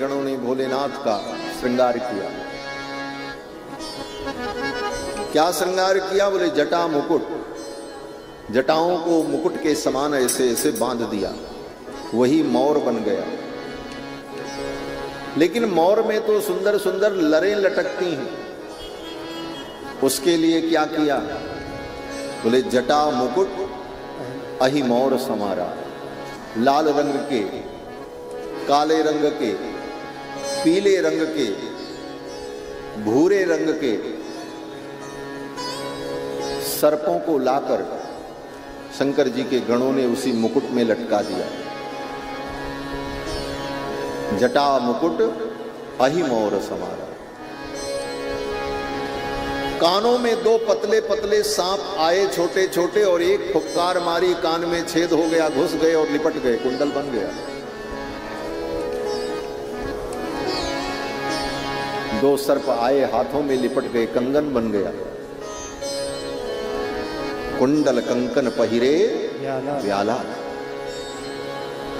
गणों ने भोलेनाथ का श्रृंगार किया। क्या श्रृंगार किया? बोले जटा मुकुट, जटाओं को मुकुट के समान ऐसे ऐसे बांध दिया, वही मोर बन गया। लेकिन मोर में तो सुंदर सुंदर लरें लटकती हैं, उसके लिए क्या किया? बोले जटा मुकुट अहि मोर समारा, लाल रंग के, काले रंग के, पीले रंग के, भूरे रंग के सर्पों को लाकर शंकर जी के गणों ने उसी मुकुट में लटका दिया। जटा मुकुट अहि मोर समारा। कानों में दो पतले पतले सांप आए छोटे छोटे, और एक फुफकार मारी, कान में छेद हो गया, घुस गए और लिपट गए, कुंडल बन गया। दो सर्प आए, हाथों में लिपट गए, कंगन बन गया। कुंडल कंकन पहिरे व्याला,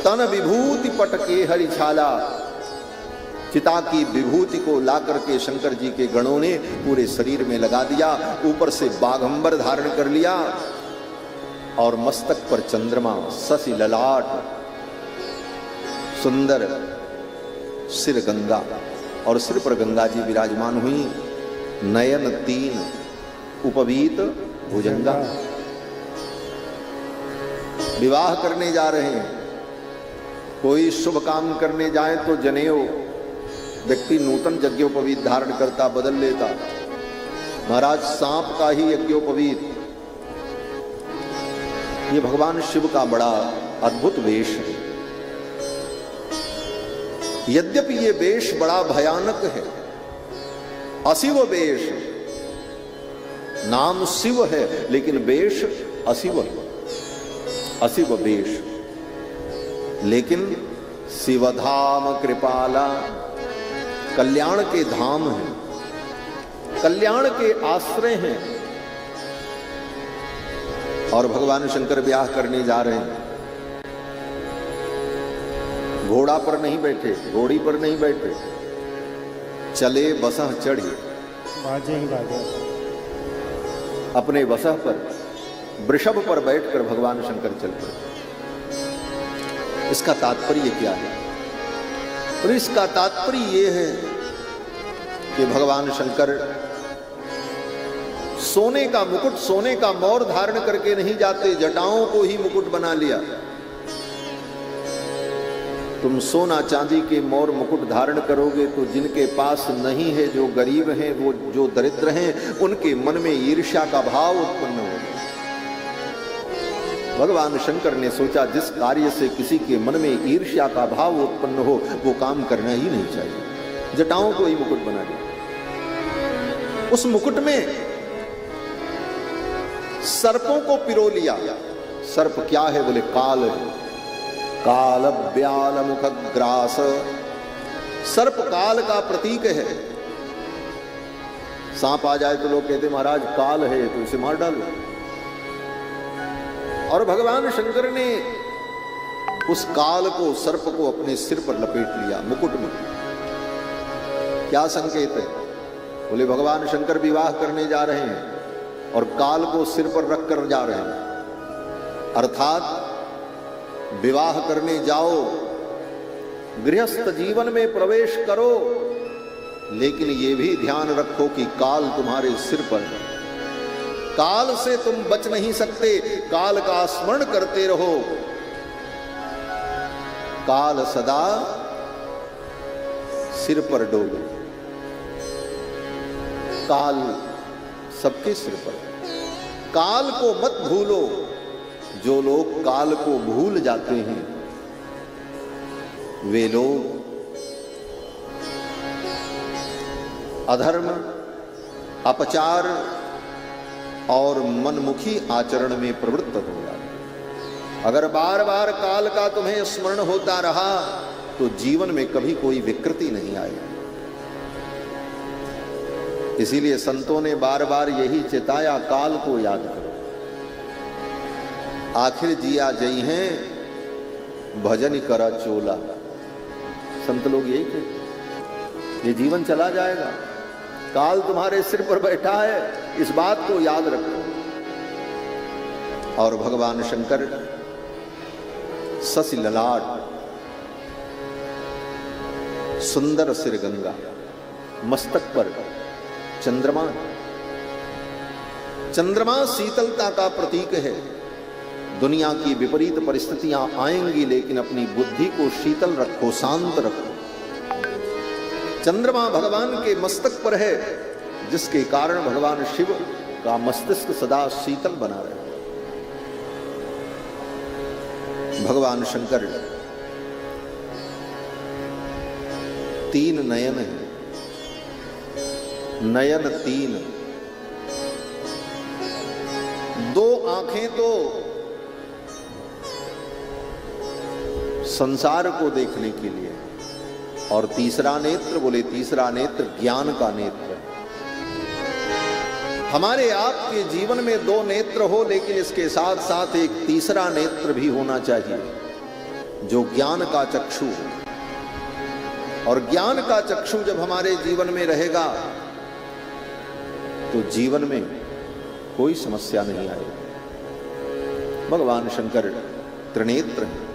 तन विभूति पटके हरि छाला। चिता की विभूति को लाकर के शंकर जी के गणों ने पूरे शरीर में लगा दिया, ऊपर से बाघंबर धारण कर लिया, और मस्तक पर चंद्रमा, शशि ललाट, सुंदर सिर गंगा, और सिर पर गंगा जी विराजमान हुई। नयन तीन उपवीत भुजंगा। विवाह करने जा रहे हैं, कोई शुभ काम करने जाए तो जनेऊ, व्यक्ति नूतन यज्ञोपवीत धारण करता, बदल लेता। महाराज सांप का ही यज्ञोपवीत, ये भगवान शिव का बड़ा अद्भुत वेश है। यद्यपि ये वेश बड़ा भयानक है, अशिव वेश, नाम शिव है लेकिन वेश अशिव है, अशिव वेश। लेकिन शिवधाम कृपाला, कल्याण के धाम हैं, कल्याण के आश्रय हैं। और भगवान शंकर ब्याह करने जा रहे हैं। घोड़ा पर नहीं बैठे, घोड़ी पर नहीं बैठे, चले बसह चढ़ी, बाजे ही बाजे, अपने बसह पर, वृषभ पर बैठकर भगवान शंकर चल पड़े। इसका तात्पर्य क्या है? और इसका तात्पर्य यह है कि भगवान शंकर सोने का मुकुट, सोने का मोर धारण करके नहीं जाते, जटाओं को ही मुकुट बना लिया। तुम सोना चांदी के मोर मुकुट धारण करोगे तो जिनके पास नहीं है, जो गरीब हैं, वो जो दरिद्र हैं, उनके मन में ईर्ष्या का भाव उत्पन्न होगा। भगवान शंकर ने सोचा जिस कार्य से किसी के मन में ईर्ष्या का भाव उत्पन्न हो वो काम करना ही नहीं चाहिए। जटाओं को ही मुकुट बना दिया। उस मुकुट में सर्पों को पिरो लिया। सर्प क्या है? बोले काल है। काल ब्याल मुख ग्रास, सर्प काल का प्रतीक है। सांप आ जाए तो लोग कहते महाराज काल है तो इसे मार डालो। और भगवान शंकर ने उस काल को, सर्प को अपने सिर पर लपेट लिया मुकुट में। क्या संकेत है? बोले भगवान शंकर विवाह करने जा रहे हैं और काल को सिर पर रख कर जा रहे हैं। अर्थात विवाह करने जाओ, गृहस्थ जीवन में प्रवेश करो, लेकिन ये भी ध्यान रखो कि काल तुम्हारे सिर पर है। काल से तुम बच नहीं सकते, काल का स्मरण करते रहो। काल सदा सिर पर डोले, काल सबके सिर पर। काल को मत भूलो। जो लोग काल को भूल जाते हैं वे लोग अधर्म, अपचार और मनमुखी आचरण में प्रवृत्त हो जाते। अगर बार बार काल का तुम्हें स्मरण होता रहा तो जीवन में कभी कोई विकृति नहीं आएगी। इसीलिए संतों ने बार बार यही चिताया, काल को याद करो। आखिर जिया जई हैं भजन करा चोला। संत लोग यही कहते, ये जीवन चला जाएगा, काल तुम्हारे सिर पर बैठा है, इस बात को याद रखो। और भगवान शंकर ससी ललाट, सुंदर सिर गंगा, मस्तक पर चंद्रमा। चंद्रमा शीतलता का प्रतीक है। दुनिया की विपरीत परिस्थितियां आएंगी, लेकिन अपनी बुद्धि को शीतल रखो, शांत रखो। चंद्रमा भगवान के मस्तक पर है, जिसके कारण भगवान शिव का मस्तिष्क सदा शीतल बना रहे। भगवान शंकर तीन नयन है, नयन तीन, दो आंखें तो संसार को देखने के लिए, और तीसरा नेत्र, बोले तीसरा नेत्र ज्ञान का नेत्र। हमारे आपके जीवन में दो नेत्र हो, लेकिन इसके साथ साथ एक तीसरा नेत्र भी होना चाहिए, जो ज्ञान का चक्षु। और ज्ञान का चक्षु जब हमारे जीवन में रहेगा तो जीवन में कोई समस्या नहीं आएगी। भगवान शंकर त्रिनेत्र हैं।